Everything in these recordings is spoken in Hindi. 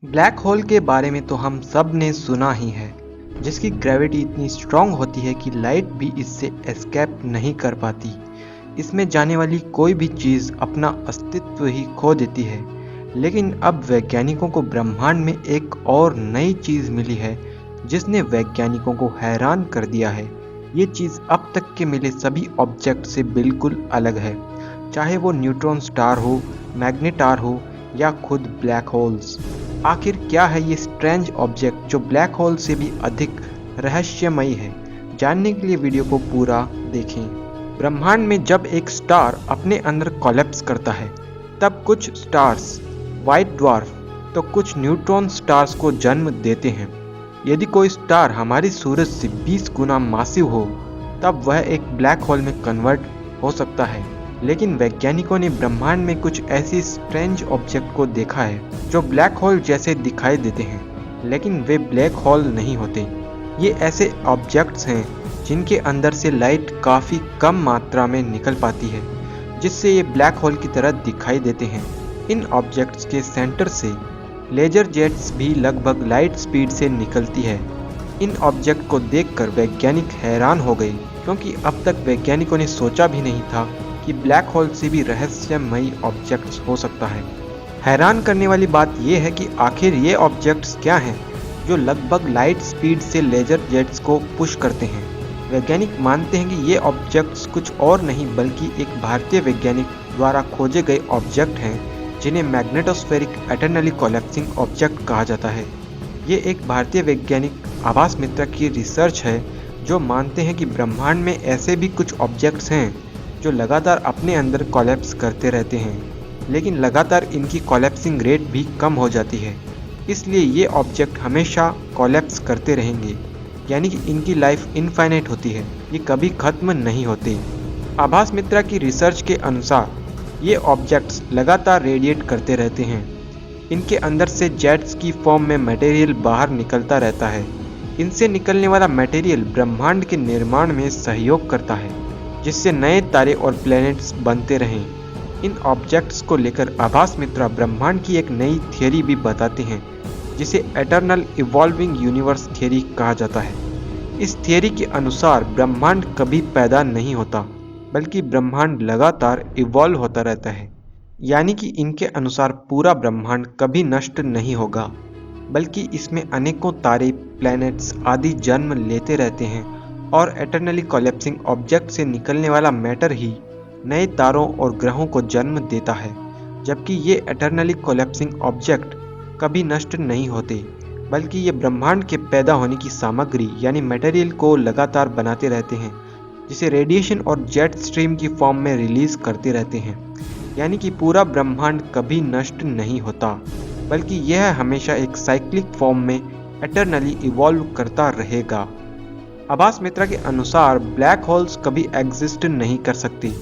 ब्लैक होल के बारे में तो हम सब ने सुना ही है, जिसकी ग्रेविटी इतनी स्ट्रांग होती है कि लाइट भी इससे एस्केप नहीं कर पाती। इसमें जाने वाली कोई भी चीज़ अपना अस्तित्व ही खो देती है। लेकिन अब वैज्ञानिकों को ब्रह्मांड में एक और नई चीज़ मिली है, जिसने वैज्ञानिकों को हैरान कर दिया है। ये चीज़ अब तक के मिले सभी ऑब्जेक्ट से बिल्कुल अलग है, चाहे वो न्यूट्रॉन स्टार हो, मैग्नेटार हो या खुद ब्लैक होल्स। आखिर क्या है ये स्ट्रेंज ऑब्जेक्ट जो ब्लैक होल से भी अधिक रहस्यमयी है? जानने के लिए वीडियो को पूरा देखें। ब्रह्मांड में जब एक स्टार अपने अंदर कोलैप्स करता है, तब कुछ स्टार्स वाइट ड्वार्फ तो कुछ न्यूट्रॉन स्टार्स को जन्म देते हैं। यदि कोई स्टार हमारी सूरज से 20 गुना मासिव हो, तब वह एक ब्लैक होल में कन्वर्ट हो सकता है। लेकिन वैज्ञानिकों ने ब्रह्मांड में कुछ ऐसी स्ट्रेंज ऑब्जेक्ट को देखा है जो ब्लैक होल जैसे दिखाई देते हैं, लेकिन वे ब्लैक होल नहीं होते। ये ऐसे ऑब्जेक्ट्स हैं जिनके अंदर से लाइट काफ़ी कम मात्रा में निकल पाती है, जिससे ये ब्लैक होल की तरह दिखाई देते हैं। इन ऑब्जेक्ट्स के सेंटर से लेजर जेट्स भी लगभग लाइट स्पीड से निकलती है। इन ऑब्जेक्ट को देखकर वैज्ञानिक हैरान हो गए, क्योंकि अब तक वैज्ञानिकों ने सोचा भी नहीं था कि ब्लैक होल से भी रहस्यमयी ऑब्जेक्ट्स हो सकता है। हैरान करने वाली बात यह है कि आखिर ये ऑब्जेक्ट्स क्या हैं जो लगभग लाइट स्पीड से लेजर जेट्स को पुश करते हैं। वैज्ञानिक मानते हैं कि ये ऑब्जेक्ट्स कुछ और नहीं बल्कि एक भारतीय वैज्ञानिक द्वारा खोजे गए ऑब्जेक्ट हैं, जिन्हें मैग्नेटोस्फेरिक एटर्नली कोलैप्सिंग ऑब्जेक्ट कहा जाता है। ये एक भारतीय वैज्ञानिक आभास मित्रा की रिसर्च है, जो मानते हैं कि ब्रह्मांड में ऐसे भी कुछ ऑब्जेक्ट्स हैं जो लगातार अपने अंदर कोलैप्स करते रहते हैं, लेकिन लगातार इनकी कोलैप्सिंग रेट भी कम हो जाती है। इसलिए ये ऑब्जेक्ट हमेशा कोलैप्स करते रहेंगे, यानी कि इनकी लाइफ इनफाइनाइट होती है, ये कभी ख़त्म नहीं होते। आभास मित्रा की रिसर्च के अनुसार ये ऑब्जेक्ट्स लगातार रेडिएट करते रहते हैं। इनके अंदर से जेट्स की फॉर्म में मटेरियल बाहर निकलता रहता है। इनसे निकलने वाला मटेरियल ब्रह्मांड के निर्माण में सहयोग करता है, जिससे नए तारे और प्लैनेट्स बनते रहें। इन ऑब्जेक्ट्स को लेकर आभास मित्रा ब्रह्मांड की एक नई थियरी भी बताते हैं, जिसे एटर्नल इवॉल्विंग यूनिवर्स थियरी कहा जाता है। इस थियरी के अनुसार ब्रह्मांड कभी पैदा नहीं होता, बल्कि ब्रह्मांड लगातार इवॉल्व होता रहता है। यानी कि इनके अनुसार पूरा ब्रह्मांड कभी नष्ट नहीं होगा, बल्कि इसमें अनेकों तारे, प्लैनेट्स आदि जन्म लेते रहते हैं, और एटर्नली कोलैप्सिंग ऑब्जेक्ट से निकलने वाला मैटर ही नए तारों और ग्रहों को जन्म देता है। जबकि ये एटर्नली कोलैप्सिंग ऑब्जेक्ट कभी नष्ट नहीं होते, बल्कि ये ब्रह्मांड के पैदा होने की सामग्री यानी मटेरियल को लगातार बनाते रहते हैं, जिसे रेडिएशन और जेट स्ट्रीम की फॉर्म में रिलीज करते रहते हैं। यानी कि पूरा ब्रह्मांड कभी नष्ट नहीं होता, बल्कि यह हमेशा एक साइक्लिक फॉर्म में एटर्नली इवॉल्व करता रहेगा। आभास मित्रा के अनुसार ब्लैक होल्स कभी एग्जिस्ट नहीं कर सकते,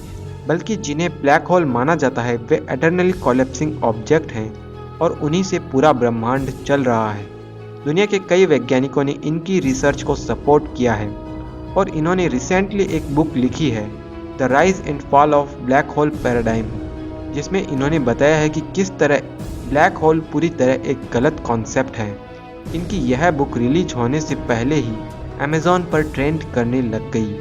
बल्कि जिन्हें ब्लैक होल माना जाता है वे एटर्नली कोलैप्सिंग ऑब्जेक्ट हैं, और उन्हीं से पूरा ब्रह्मांड चल रहा है। दुनिया के कई वैज्ञानिकों ने इनकी रिसर्च को सपोर्ट किया है, और इन्होंने रिसेंटली एक बुक लिखी है, the rise and fall of black hole paradigm, जिसमें इन्होंने बताया है कि किस तरह ब्लैक होल पूरी तरह एक गलत कॉन्सेप्ट है। इनकी यह बुक रिलीज होने से पहले ही अमेज़ॉन पर ट्रेंड करने लग गई,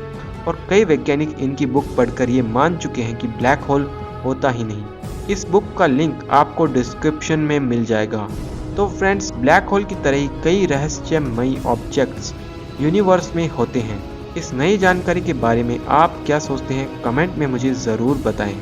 और कई वैज्ञानिक इनकी बुक पढ़कर ये मान चुके हैं कि ब्लैक होल होता ही नहीं। इस बुक का लिंक आपको डिस्क्रिप्शन में मिल जाएगा। तो फ्रेंड्स, ब्लैक होल की तरह ही कई रहस्यमयी ऑब्जेक्ट्स यूनिवर्स में होते हैं। इस नई जानकारी के बारे में आप क्या सोचते हैं, कमेंट में मुझे ज़रूर बताएं।